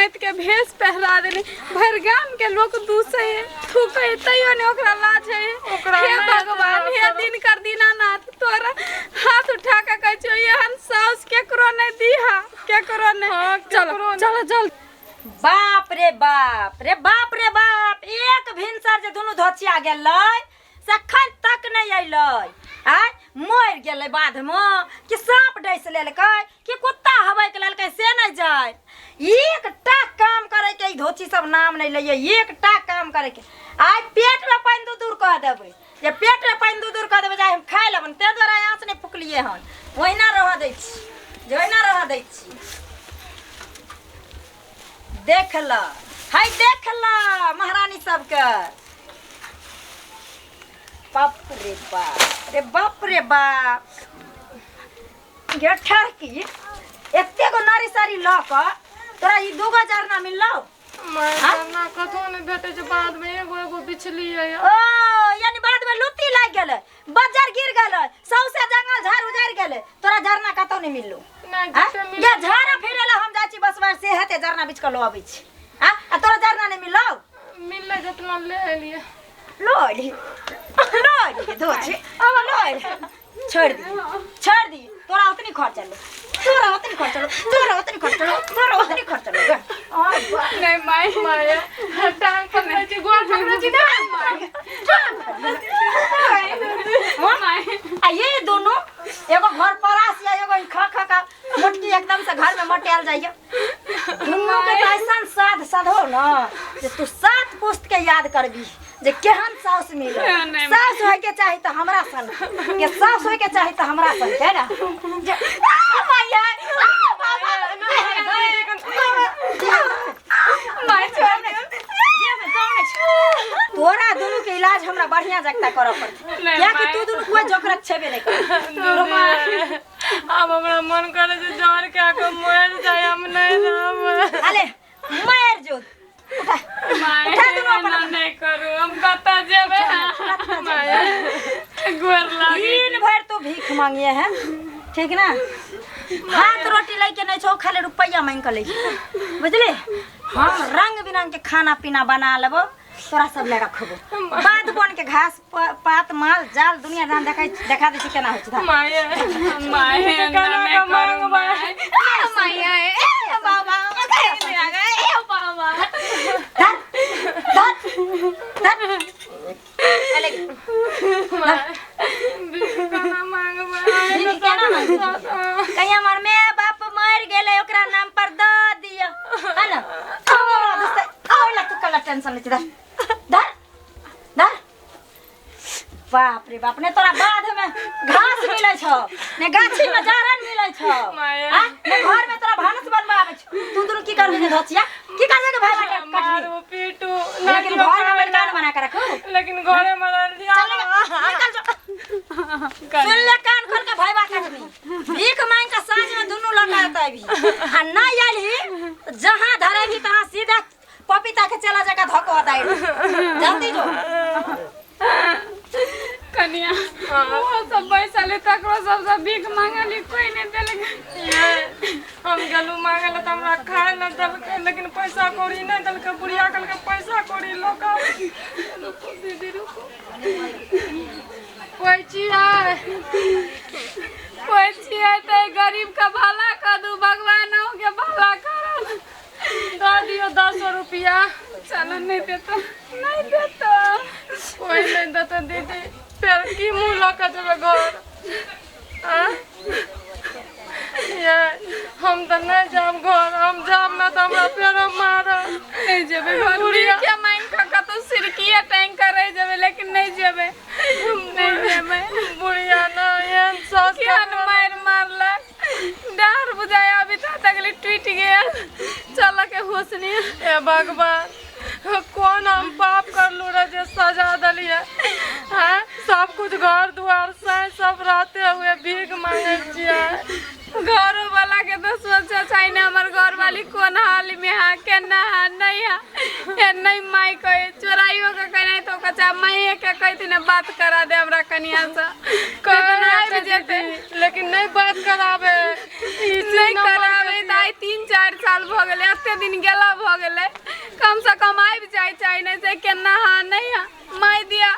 नाइत के भेष पहरा देने भर गाम के लोग दूसरे थूके तइयो ने ओकरा लाज है हे भगवान हे दिन कर दीनानाथ तोरा हाथ उठा के कह छो एहन साउस केकरो नहीं दीहा केकरो नहीं चलो चलो चल बाप रे बाप रे बाप रे बाप एक भिनसर जे दुनु धोचिया गेलै सखन तक नहीं अइलै आ मर गेलै बाद में कि सांप डस लेलकै कि कुत्ता हवै के लेलकै से नहीं जाय एकटा काम करे के ई धोची सब नाम नहीं लइए एकटा काम करे के आइ पेट में पानी दूर कह देबै जे पेट में पानी दूर कह देबै जे हम खाइ लेबन ते द्वारा आँच नहीं फुकलिए हन ओहिना रह दै छी जे ओहिना रह दै छी देख ल हाय देख ल महारानी सबके बाप रे बाप रे बाप रे बाप गे ठहकी एते गो नारी सारी ल क तोरा ई 2000 ना मिललो मैं कतो ने भेटे जे बाद में एगो बिछली है ओ यानी बाद में लुत्ती लाग गेलै बाजार गिर गेलै सौसे जंगल झाड़ उजड़ गेलै तोरा झरना कतो नहीं मिललो ये झाड़ा फिरेला हम जाची बस बार से हते झरना बिछ के लो आबै छी आ तोरा झरना नहीं मिललो मिलले जतना ले लिए लोडी लोडी धोची अब लोड छोड़ दी तोरा उतनी खर्च लो तोरा उतनी खर्च लो तोरा उतनी खर्च लो तोरा उतनी खर्च लो नहीं माई माया टांग पकड़ के गोड़ पकड़ के ना माई आ ये दोनों एगो घर परास या एगो खा खा का मोटकी एकदम से घर में मटेल जाइए दोनों के ऐसा साध साधो ना जे तू 7 पुस्त के याद करबी जे केहन सास मिले सास होय के चाहि त हमरा सन के सास होय के चाहि त हमरा सन है ना जे माया माय छोड़ दे तोरा दोनों के इलाज हमरा बढ़िया जगता करे पड़त या कि तू दोनों कोई जोकरक छेबे नहीं कर अब हमरा मन करे जे जान के आके मर जाए हम नहीं रहब अले मर जो उठा उठा दोनों नहीं करू हम कता जेबे माया गोर लागी दिन भर तो भीख मांगिए है ठीक ना भात रोटी लेके नहीं छो खाली रुपया मांग के ले बुझले हम रंग बिरंग के खाना पीना बना लेबो तोरा सब ले रखबो बाद बन के घास पात माल जाल दुनिया जान देखा दे केना होय छ माया माया ना करू माया ए बाबा कैसे आ गए ए बाबा अले खाना मांगबा केना कहिया हमर माय बाप मर गेले ओकरा नाम पर द दियो है ना और तू कला टेंशन ले धर धर बाप रे बाप ने तोरा बाद में घास मिलै छ ने गाछी में जारन मिलै छ हां ने घर में तोरा भानस बनबा आबै छ तू दुनु की करबे ने धोचिया की करबे के भाई बाटे मारो पीटू लेकिन घर में मकान बना के रखो लेकिन घरे में रह लिया निकल जा सुन ले कान खोल के भाई बा काटनी भीख मांग के साँझ में दुनु लगा देता भी आ ना आइली जहां धरे भी तहां सीधा पपीता के चला जगह धको दाई जल्दी जो कनिया वो सब पैसा ले तकरो सब भीख मांगली कोई नहीं देलक हम गलू मांगल त हमरा खाए न देलक लेकिन पैसा कौड़ी नहीं देलक बुढ़िया कल के पैसा कौड़ी लोका रुको दीदी रुको कोई चिया त गरीब का भला कर दू भगवान के भला कर दो दियो 10 रुपया चलो नहीं देता कोई नहीं देता दीदी फिर की मुँह लगा जब घर ये हम तो नहीं जाब घर हम जाब ना तो हमरा फिर मारा नहीं जेबे घर बुढ़िया क्या माइन का तो सिरकिया टैंक करे जेबे लेकिन नहीं जेबे नहीं जेबे बुढ़िया ना ये सास क्या मार मारला डर बुझाया अभी तक टूट गया चल के होश नहीं ए भगवान कौन हम पाप कर लू रे जे सजा दलिए हैं सब कुछ घर द्वार से सब रहते हुए भीख मांगे छिए घर वाला के तो सोचा चाहिए हमर घर वाली कौन हाल में है केना है नहीं है नहीं माई कहे चोराइयो के कहना तो कचा माई के कहती ने बात करा दे हमरा कनिया से कहना जेते लेकिन नहीं बात करावे नहीं करावे दाई 3-4 साल भ गेले एते दिन गेला हो गए कम से कम आबि जाए चाहे नहीं से केना हाँ नहीं है माय दिया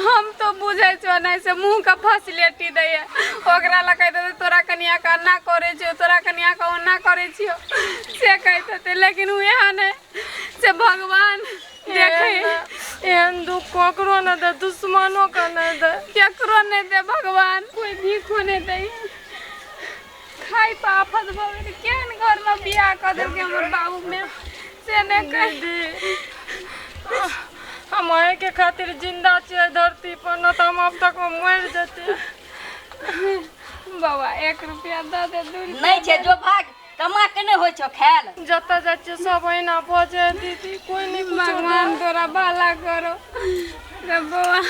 हम तो बुझे छो नहीं से मुंह का फैसिलिटी दे ओकरा ला कह दे तोरा कनिया का ना करे छो तोरा कनिया का ना करे छियो से कहते लेकिन वहाँ नहीं से भगवान देखे एहन दुख ककरो न दे दुश्मनों का नहीं दे केकरो नहीं दे भगवान कोई भीखो नहीं दे खाई पाफत भगवान केहन घर में बियाह कर दे हमर बाबू में से नहीं कह दे हम के खातिर जिंदा छे धरती पर न तो हम अब तक मर जते बाबा 1 रुपया दे दे 2 रुपया नहीं छे जो भाग कमा के नहीं होय छो खायल जता जाचे सब अहिना भजे दीदी कोई नहीं भगवान तोरा भला करो रे बाबा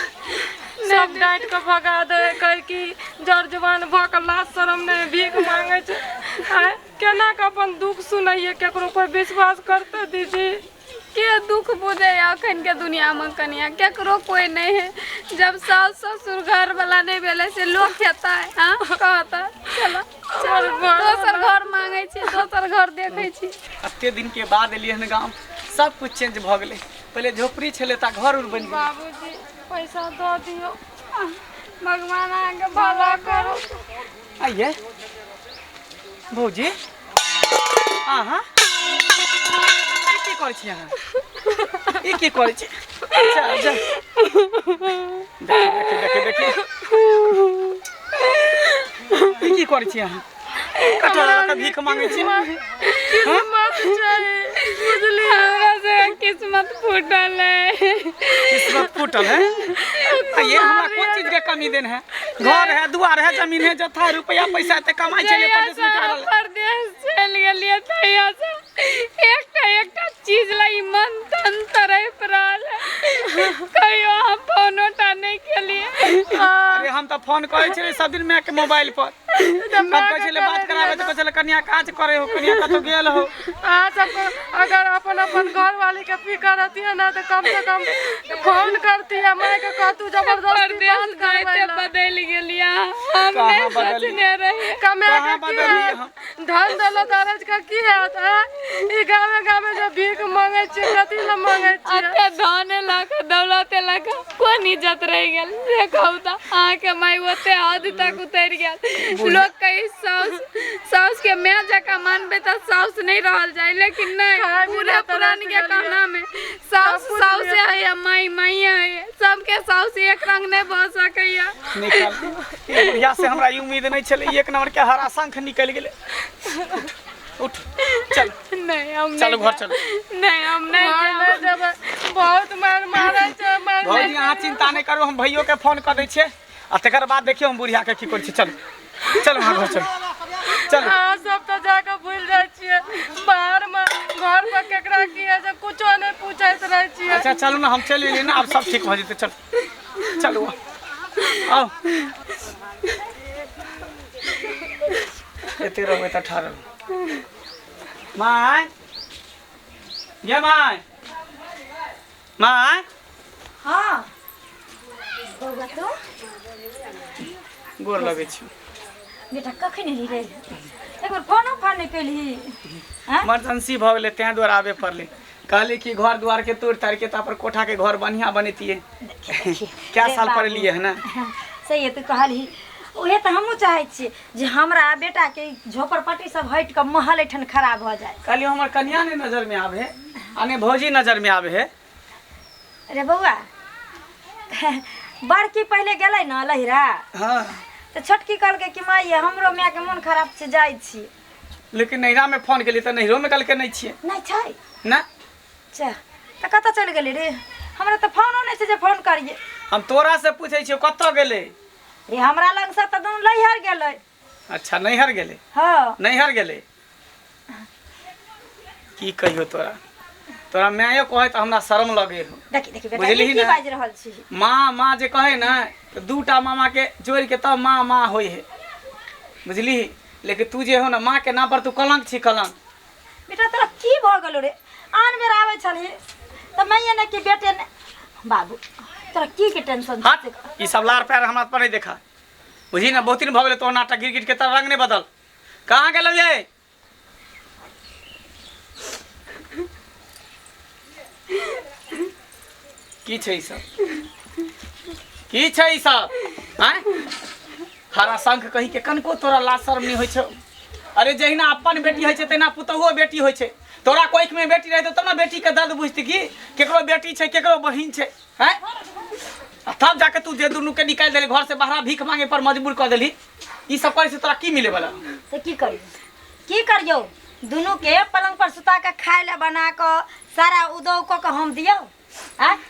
सब डांट के भगा दे कह कि जर जवान भक लाज शरम नहीं भीख मांगे छे आय केना के अपन दुख सुनाइए केकरो पर विश्वास करते दीदी के दुख बुझे अखन के दुनिया में कनिया केकरो कोई नहीं है जब सास ससुर घर वाला नहीं भेले से लोग खाता है हाँ कहता चलो चल दोसर घर मांगे छी दोसर घर देखे छी अत्ते दिन के बाद एलिए हन गांव सब कुछ चेंज भ गेले पहले झोपड़ी छले ता घर उर बन बाबूजी पैसा दो दियो भगवान आगे भला करो आइए भौजी आहा की करै छी अहाँ ई की करै छी अच्छा अच्छा देखिए ई की करै छी अहाँ कटोरा का भीख मांगे छी किस्मत चाहिए बुझली हमरा से किस्मत फूटल है किस्मत फूटल है ये हमरा कौन चीज के कमी देन है घर है दुआर है जमीन है जथा रुपया पैसा ते कमाई छले परदेश में करल परदेश चल गेलिए तैया से एकटा चीज लाई मन तन तरह पराल कहियो हम फोन उठाने के लिए अरे हम तो फोन करे छले सब दिन में के मोबाइल पर हम कहै छले बात करावे तो कहले कन्या काज करे हो कन्या कतो गेल हो आज अगर अपन घर वाली के फिकर रहती है ना तो कम से कम फोन करती है मैं के कहतू जबरदस्ती बात करते बदल गेलिया हम नहीं सोचने रहे कमा के धन दौलत अरज का की है ई गावे जो भीख मांगे छी कथि ल मांगे छी अते धन लाख दौलत लाख कोन इज्जत रह गेल देखौ त आ के माई ओते हद तक उतर गेल लोग कई साउस के मैं जका मानबे त साउस नहीं रहल जाए लेकिन नहीं पूरे पुरान के कहना में साउस है या माई है सबके साउस एक रंग नहीं भ सकैया निकल ये बुढ़िया से हमरा उम्मीद नहीं छले एक नंबर के हरा शंख निकल गेले उठ चल नहीं हम चलो घर चलो नहीं हम नहीं जब बहुत मार मारे छ मार भौजी अहाँ चिंता नहीं करो हम भैयो के फोन कर दै छियै आ तकर बाद देखियो हम बुढ़िया के की करै छी चलो चलो वहाँ घर चलो चलो हाँ सब तो जाके भूल जाए छिए बाहर में घर पर केकरा की है जो कुछो नहीं पूछत रहे छिए अच्छा चलो ना हम चल एलिए ना अब सब ठीक हो जेते चलो चलो आओ एते रहो त ठाड़ माय ये माय हां बौआ तो गोर लगे छी बेटा कखन एली रे एक बार फोनो फाने केली हां इमरजेंसी भ गेले तै द्वारा आबे पड़ले कहली कि घर द्वार के तोड़ तार के ता पर कोठा के घर बढ़िया बनैतिए क्या साल पर लिए है ना सही है तू कहली ओहे त हमहु चाहै छी जे हमरा बेटा के झोपड़पट्टी सब हट के महल एठन खराब हो जाए कहली हमर कन्या ने नजर में आवे अने भौजी नजर में आवे है अरे बौआ बड़की पहले गेलै न लहिरा हां तो छोटकी कहल के कि माई हमरो माय के मन खराब से जाय छी लेकिन नैरा में फोन केली त नैरो में कल के नहीं छिए नहीं छै ना अच्छा त कत चल गेली रे हमरा त फोनो नहीं छै जे फोन करिए हम तोरा से पूछै छियो कत गेले रे हमरा लग से त दोनों लहिर गेलै अच्छा नैहर गेले हां नैहर गेले की कहियो तोरा मायो कहे त हमरा शर्म लगे हो देखी बेटा की बाज रहल छी माँ जे कहे ना तो दूटा मामा के जोड़ के तब माँ होई है बुझली लेकिन तू जे हो ना माँ के नाम पर तू कलंक छी कलंक बेटा तोरा की भ गेलो रे आन बेर आवे छली त मैया ने कि बेटे ने बाबू तोरा की के टेंशन हट ई सब लार पैर हमरा पर नहीं देखा बुझी ना बहुत दिन भ गेले तो नाटक गिर के तर रंग नहीं बदल कहाँ गेलो ये की छै ई सब? की छै ई सब? हैं? हरा शंख कही के कनको तोरा लाज शर्म नहीं होइ छौ? अरे जहिना अपन बेटी होइ छै तहिना पुतहुओ बेटी होइ छै। तोरा कोइख में बेटी रहतौ तब ना बेटी के दर्द बुझती की केकरो बेटी छै केकरो बहिन छै। हैं? तब जाके तू जे दुनू के निकाल देली घर से बाहर भीख मांगे पर मजबूर कर देली। ई सब करे से तोरा की मिले वाला? तो की करियो? दुनू के पलंग पर सुता के खाए ला बना के सारा उदो को हम दियो।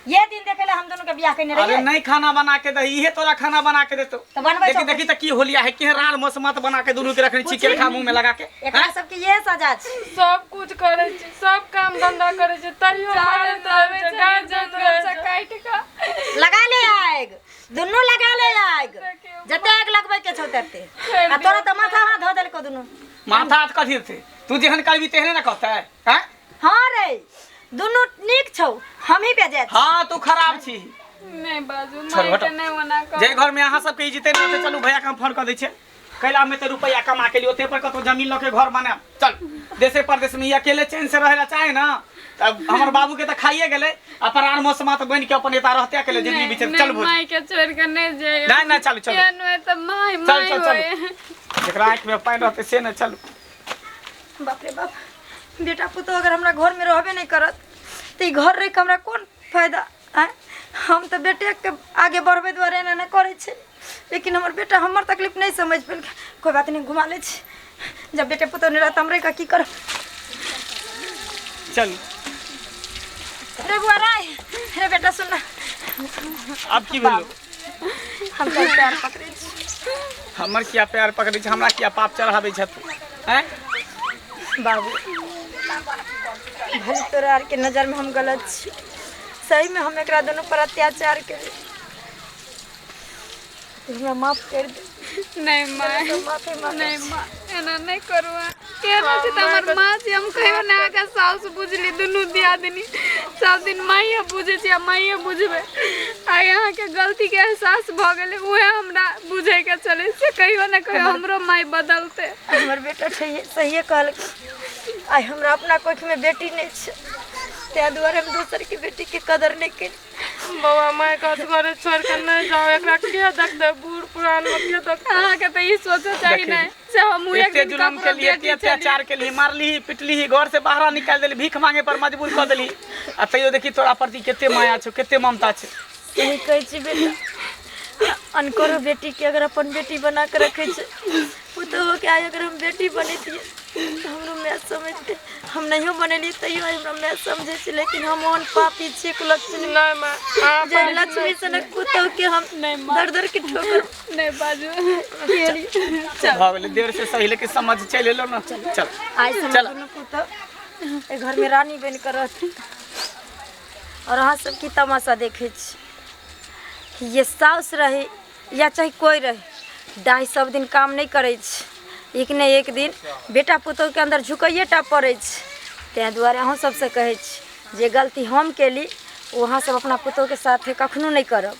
ये दिन देखे ला हम दोनों के बियाह करने रहिए। अरे नहीं खाना बना के दे, इहे तोरा खाना बना के देतो। तो बनबै देखी देखी त की होलिया है के रार मसमत बना के दुनू के रखनी चिकेन खा मुंह में लगा के। एकरा सब के ये सजा छै। सब कुछ करे छी, सब काम धंधा करे छी, तैयो मारे तावे छै, गाय जंगल काट के लगा ले आग, दुनू लगा ले आग। जते आग लगबै के छौ तते। आ तोरा त माथा हाथ धो देल को दुनू। माथा हाथ कथी थे? तू जेहन करबी तेहने ना कहता है। हैं? हां रे, दुनू नीक छौ, हम ही बेजे। हां तू खराब छी। नहीं बाजू माई के नहीं मना कर। जे घर में अहाँ सब के इज्जते नहीं होते चलू भैया का फोन कर दै छै। कैला में तो रुपया कमा के लियो ते पर कतो जमीन ल के घर बना। चल देशे परदेश में अकेले चैन से रहेला चाहे ना। तब हमर बाबू के त खाइए गेले अपरान मौसमात बन के अपन एता रहते अकेले जिंदगी बीच चल भोज। माई के छोड़ के नहीं जाए। नहीं नहीं चल चल। केन में त माई चल माई चल होए। चल। जेकरा आंख में पानी रहते से न चल। बाप रे बाप, बेटा पुतो अगर हमरा घर में रहबे नहीं करत तो घर रह के हमरा कौन फायदा? हम तो बेटे के आगे बढ़बे द्वारे ना करे छे, लेकिन हमर बेटा हमर तकलीफ नहीं समझ पेल। कोई बात नहीं, घुमा ले छे। जब बेटे पुतो नहीं रहता हमरे का की कर? चल रे बुआ राय, रे बेटा सुन, अब की बोलो? हम तो प्यार पकड़े छी। हमर किया प्यार पकड़े छ? हमरा किया पाप चढ़ाबे छ तू? हैं? बाबू भले तोरा आर के नजर में हम गलत छी, सही में हम एकरा दोनों पर अत्याचार करे। तू हमरा माफ कर दे। नहीं माई, माफी मांग। नहीं माँ एना नहीं करवा। केना से हमर माँ से हम कहियो ना आगा साउस बुझली दुनू दिया दिनी सब दिन माइए बुझे छी, माइए बुझबे। आ यहाँ के गलती के एहसास भ गेले उहे हमरा बुझे के चले से कहियो ना कहियो हमरो माई बदलते। हमर बेटा सही कहल। आई हमरा अपना कोख में बेटी नहीं छे, ते दुआरे हम दूसर की बेटी के कदर नहीं कर। बाबा माई का घर छोड़ के नहीं जाओ, एकरा के देख दे बूढ़ पुरान में के देख। अहाँ के त ई सोचे चाहिए नहीं से हम एक दिन जुलम के लिए अत्याचार के लिए मारली पिटली ही घर से बाहर निकाल देली भीख मांगे पर मजबूर कर देली। आ तैयो देखी तोरा प्रति केते माया छौ केते ममता छै। सही कहै छी बेटा, अनकरो बेटी के अगर अपन बेटी बना के रखे छे पुतहु के आइ अगर हम बेटी बनेतिए तो हमरो मैं समझते। हम नहीं बनेली तैयो हमरा मैं समझे छी, लेकिन हम ओन पापी छी कुलक्षणी नहीं माँ आप जय लक्ष्मी सनक पुतहु के हम दर दर के ठोकर नहीं बाजू। भाग ले देर से सही लेके समझ चले लो ना। चल आई से दोनों पुतहु ए घर में रानी बन कर रहती और अहाँ सब की तमाशा देखे छी। ये साउस रहे या चाहे कोई रहे, दाई सब दिन काम नहीं करे छ, एक न एक दिन बेटा पुतहु के अंदर झुकैये टा पड़े छ। ते दुआरे अहूँ सबसे कहे छी जे गलती हम केली वहाँ सब अपना पुतहु के साथ कखनो नहीं करब।